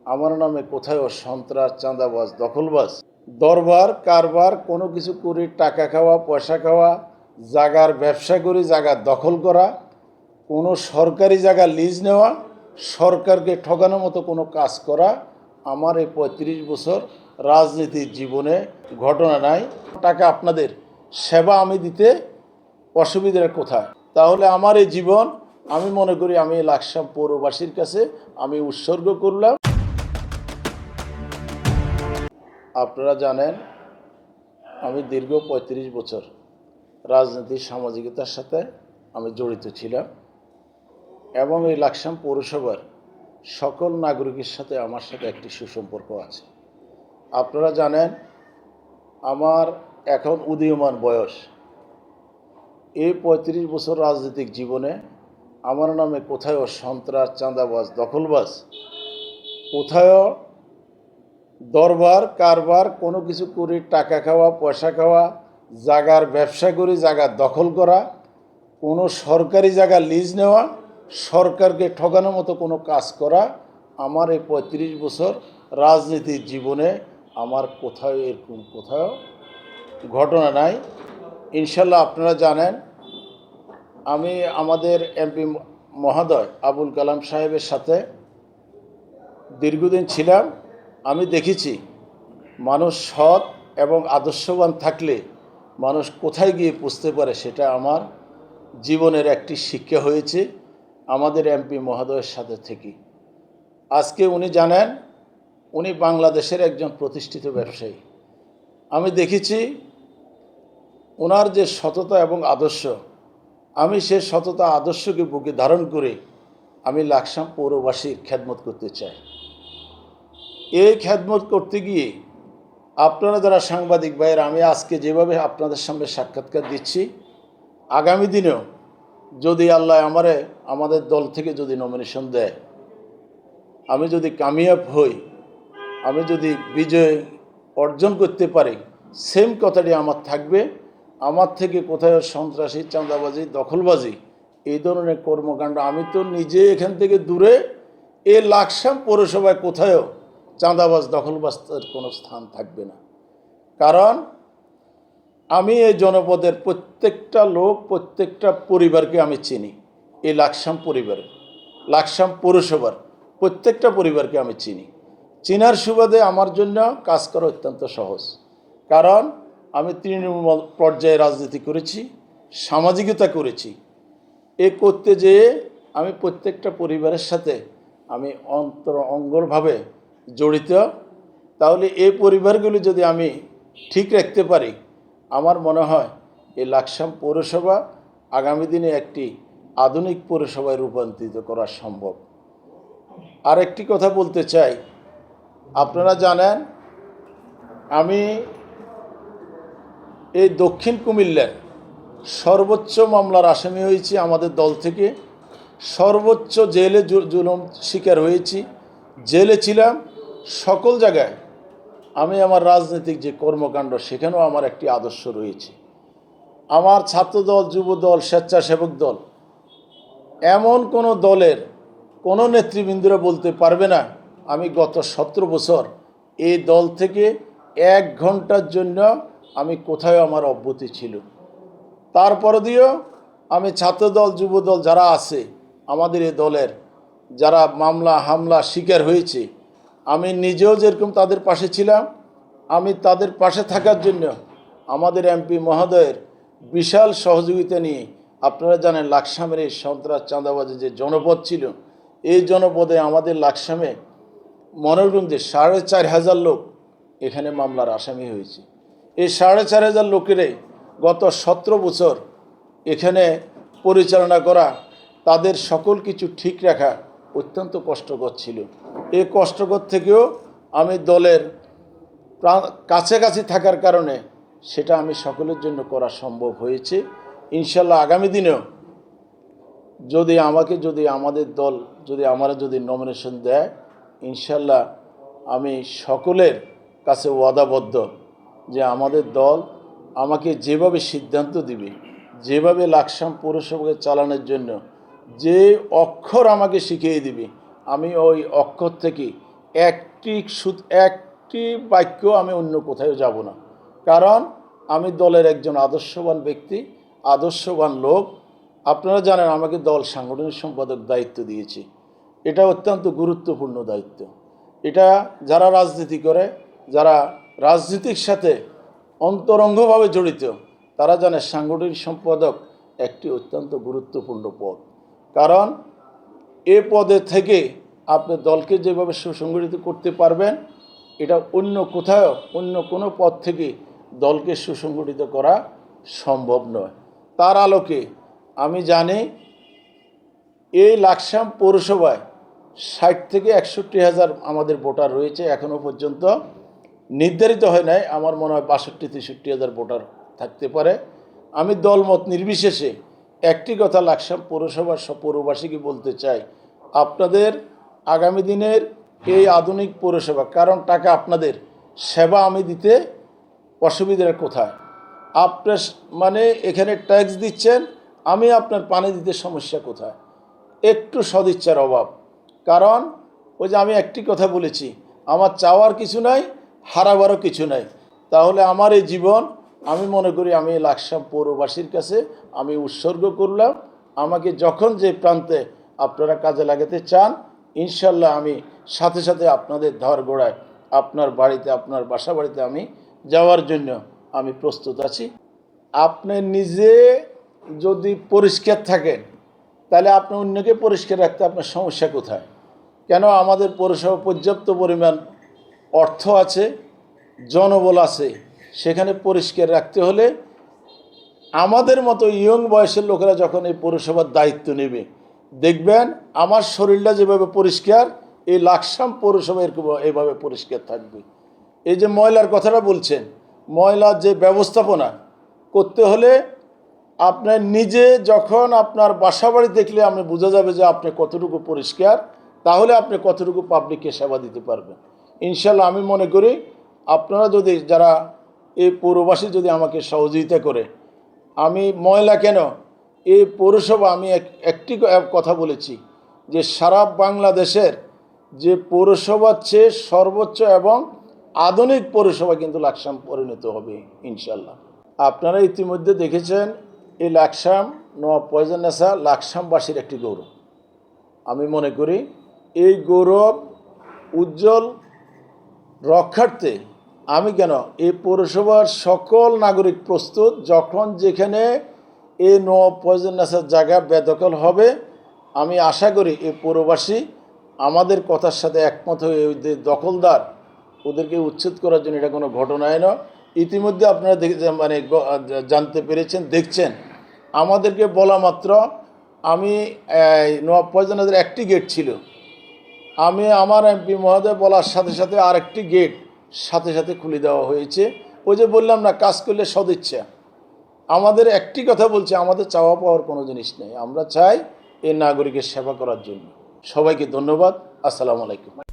আমার নামে কোথাও সন্ত্রাস, চাঁদাবাজ, দখলবাজ, দরবার কারবার কোনো কিছু করে টাকা খাওয়া, পয়সা খাওয়া, জাগার ব্যবসা করে জায়গা দখল করা, কোনো সরকারি জায়গা লিজ নেওয়া, সরকারকে ঠকানোর মতো কোনো কাজ করা আমার এই ৩৫ বছর রাজনীতির জীবনে ঘটনা নাই। টাকা আপনাদের সেবা আমি দিতে অসুবিধার কোথায়? তাহলে আমার এই জীবন আমি মনে করি আমি লাকসাম পৌরবাসীর কাছে আমি উৎসর্গ করলাম। আপনারা জানেন আমি দীর্ঘ ৩৫ বছর রাজনীতির সামাজিকতার সাথে আমি জড়িত ছিলাম এবং এই লাকসাম পৌরসভার সকল নাগরিকের সাথে আমার সাথে একটি সুসম্পর্ক আছে। আপনারা জানেন আমার এখন উদীয়মান বয়স। এই ৩৫ বছর রাজনৈতিক জীবনে আমার নামে কোথাও সন্ত্রাস, চাঁদাবাজ, দখলবাজ, কোথাও দরবার কারবার কোনো কিছু করে টাকা খাওয়া, পয়সা খাওয়া, জাগার ব্যবসা করে জায়গা দখল করা, কোনো সরকারি জায়গা লিজ নেওয়া, সরকারকে ঠকানোর মতো কোনো কাজ করা আমার এই ৩৫ বছর রাজনীতির জীবনে আমার কোথাও ঘটনা নাই। ইনশাল্লাহ আপনারা জানেন আমি আমাদের এমপি মহোদয় আবুল কালাম সাহেবের সাথে দীর্ঘদিন ছিলাম। আমি দেখেছি মানুষ সৎ এবং আদর্শবান থাকলে মানুষ কোথায় গিয়ে পৌঁছতে পারে, সেটা আমার জীবনের একটি শিক্ষা হয়েছে আমাদের এমপি মহোদয়ের সাথে থেকে। আজকে উনি জানেন উনি বাংলাদেশের একজন প্রতিষ্ঠিত ব্যবসায়ী। আমি দেখেছি ওনার যে সততা এবং আদর্শ, আমি সে সততা আদর্শকে বুকে ধারণ করে আমি লাকসাম পৌরবাসীর খেদমত করতে চাই। এই খেদমত করতে গিয়ে আপনারা যারা সাংবাদিক ভাইয়েরা, আমি আজকে যেভাবে আপনাদের সামনে সাক্ষাৎকার দিচ্ছি, আগামী দিনেও যদি আল্লাহ আমাদের দল থেকে যদি নমিনেশন দেয়, আমি যদি কামিয়াব হই, আমি যদি বিজয় অর্জন করতে পারি, সেম কথাটি আমার থাকবে। আমার থেকে কোথাও সন্ত্রাসী, চাঁদাবাজি, দখলবাজি এই ধরনের কর্মকাণ্ড, আমি তো নিজে এখান থেকে দূরে, এই লাকসাম পৌরসভায় কোথাও চাঁদাবাজ, দখলবাজের কোনো স্থান থাকবে না। কারণ আমি এই জনপদের প্রত্যেকটা লোক, প্রত্যেকটা পরিবারকে আমি চিনি। এই লাকসাম পরিবারের, লাকসাম পৌরসভার প্রত্যেকটা পরিবারকে আমি চিনি। চিনার সুবাদে আমার জন্য কাজ করা অত্যন্ত সহজ। কারণ আমি তৃণমূল পর্যায়ে রাজনীতি করেছি, সামাজিকতা করেছি। এ করতে যেয়ে আমি প্রত্যেকটা পরিবারের সাথে আমি অঙ্গভাবে জড়িত। তাহলে এই পরিবারগুলি যদি আমি ঠিক রাখতে পারি, আমার মনে হয় এই লাকসাম পৌরসভা আগামী দিনে একটি আধুনিক পৌরসভায় রূপান্তরিত করা সম্ভব। আরেকটি কথা বলতে চাই, আপনারা জানেন আমি এই দক্ষিণ কুমিল্লার সর্বোচ্চ মামলার আসামি হয়েছি আমাদের দল থেকে। সর্বোচ্চ জেলে জুলুম শিকার হয়েছি, জেলে ছিলাম। সকল জায়গায় আমি আমার রাজনৈতিক যে কর্মকাণ্ড, সেখানেও আমার একটি আদর্শ রয়েছে। আমার ছাত্রদল, যুবদল, স্বেচ্ছাসেবক দল, এমন কোনো দলের কোনো নেতৃবৃন্দরা বলতে পারবে না আমি গত 17 বছর এই দল থেকে 1 ঘন্টার জন্য আমি কোথাও আমার অব্যাহতি ছিল। তারপর দিয়েও আমি ছাত্রদল, যুবদল যারা আছে আমাদের এই দলের, যারা মামলা হামলা শিকার হয়েছে, আমি নিজেও যেরকম তাদের পাশে ছিলাম, আমি তাদের পাশে থাকার জন্য আমাদের এমপি মহোদয়ের বিশাল সহযোগিতা নিয়ে, আপনারা জানেন লাকসামের এই সন্ত্রাস, চাঁদাবাজি যে জনপদ ছিল, এই জনপদে আমাদের লাকসামে মনোরগঞ্জে 4,500 লোক এখানে মামলার আসামি হয়েছে। এই 4,500 লোকেরাই গত 17 বছর এখানে পরিচালনা করা, তাদের সকল কিছু ঠিক রাখা অত্যন্ত কষ্টকর ছিল। এই কষ্টকর থেকেও আমি দলের কাছাকাছি থাকার কারণে সেটা আমি সকলের জন্য করা সম্ভব হয়েছে। ইনশাল্লাহ আগামী দিনেও যদি আমাদের দল যদি নমিনেশন দেয়, ইনশাল্লাহ আমি সকলের কাছে ওয়াদাবদ্ধ যে আমাদের দল আমাকে যেভাবে সিদ্ধান্ত দিবে, যেভাবে লাকসাম পৌরসভাকে চালানোর জন্য যে অক্ষর আমাকে শিখিয়ে দিবে, আমি ওই অক্ষর থেকে একটি বাক্য আমি অন্য কোথাও যাব না, কারণ আমি দলের একজন আদর্শবান ব্যক্তি, আদর্শবান লোক। আপনারা জানেন আমাকে দল সাংগঠনিক সম্পাদক দায়িত্ব দিয়েছে। এটা অত্যন্ত গুরুত্বপূর্ণ দায়িত্ব। এটা যারা রাজনীতি করে, যারা রাজনীতির সাথে অন্তরঙ্গভাবে জড়িত, তারা জানে সাংগঠনিক সম্পাদক একটি অত্যন্ত গুরুত্বপূর্ণ পদ। কারণ এ পদে থেকে আপনি দলকে যেভাবে সুসংগঠিত করতে পারবেন, এটা অন্য কোথাও অন্য কোনো পদ থেকে দলকে সুসংগঠিত করা সম্ভব নয়। তার আলোকে আমি জানি এই লাকসাম পৌরসভায় 60 থেকে 61,000 আমাদের ভোটার রয়েছে। এখনও পর্যন্ত নির্ধারিত হয় নাই, আমার মনে হয় 62-63,000 ভোটার থাকতে পারে। আমি দলমত নির্বিশেষে একটি কথা লাকসাম পৌরসভার সব পৌরবাসীকে বলতে চাই, আপনাদের আগামী দিনের এই আধুনিক পৌরসভা, কারণ টাকা আপনাদের, সেবা আমি দিতে অসুবিধার কোথায়? আপনার মানে এখানে ট্যাক্স দিচ্ছেন, আমি আপনার পানি দিতে সমস্যা কোথায়? একটু সদিচ্ছার অভাব। কারণ ওই যে আমি একটি কথা বলেছি, আমার চাওয়ার কিছু নাই, হারাবারও কিছু নাই। তাহলে আমার এই জীবন আমি মনে করি আমি লাকসাম পৌরবাসীর কাছে আমি উৎসর্গ করলাম। আমাকে যখন যে প্রান্তে আপনারা কাজে লাগাতে চান, ইনশাল্লাহ আমি সাথে সাথে আপনাদের ধার গোড়ায় আপনার বাড়িতে, আপনার বাসা বাড়িতে আমি যাওয়ার জন্য আমি প্রস্তুত আছি। আপনি নিজে যদি পরিষ্কার থাকেন, তাহলে আপনি অন্যকে পরিষ্কার রাখতে আপনার সমস্যা কোথায়? কেন আমাদের পৌরসভা পর্যাপ্ত পরিমাণ অর্থ আছে, জনবল আছে, সেখানে পরিষ্কার রাখতে হলে আমাদের মতো ইয়ং বয়সের লোকেরা যখন এই পৌরসভার দায়িত্ব নেবে, দেখবেন আমার শরীরটা যেভাবে পরিষ্কার, এই লাকসাম পৌরসভা এরকম এইভাবে পরিষ্কার থাকবে। এই যে ময়লার কথাটা বলছেন, ময়লার যে ব্যবস্থাপনা করতে হলে আপনার নিজে যখন আপনার বাসা বাড়ি দেখলে আপনি বোঝা যাবে যে আপনি কতটুকু পরিষ্কার, তাহলে আপনি কতটুকু পাবলিককে সেবা দিতে পারবেন। ইনশাল্লাহ আমি মনে করি আপনারা যদি, যারা এই পৌরবাসী যদি আমাকে সহযোগিতা করে, আমি ময়লা কেন, এই পৌরসভা আমি একটি কথা বলেছি যে সারা বাংলাদেশের যে পৌরসভার চেয়ে সর্বোচ্চ এবং আধুনিক পৌরসভা কিন্তু লাকসাম পরিণত হবে ইনশাল্লাহ। আপনারা ইতিমধ্যে দেখেছেন এই লাকসাম নওয়াব পয়জননেসা লাকসামবাসীর একটি গৌরব। আমি মনে করি এই গৌরব উজ্জ্বল রক্ষার্থে আমি কেন এই পৌরসভার সকল নাগরিক প্রস্তুত, যখন যেখানে এই নওয়াব পয়জননেসার জায়গা বেদখল হবে, আমি আশা করি এই পৌরবাসী আমাদের কথার সাথে একমত হয়ে ওই দখলদার ওদেরকে উচ্ছেদ করার জন্য, এটা কোনো ঘটনায় নয়। ইতিমধ্যে আপনারা মানে জানতে পেরেছেন, দেখছেন, আমাদেরকে বলা মাত্র আমি নওয়াব পয়জননেসার একটি গেট ছিল, আমি আমার এমপি মহোদয় বলার সাথে সাথে আরেকটি গেট সাথে সাথে খুলে দেওয়া হয়েছে। ওই যে বললাম না, কাজ করলে সদিচ্ছা। আমাদের একটি কথা বলছে, আমাদের চাওয়া পাওয়ার কোনো জিনিস নেই, আমরা চাই এই নাগরিকের সেবা করার জন্য। সবাইকে ধন্যবাদ। আসসালামু আলাইকুম।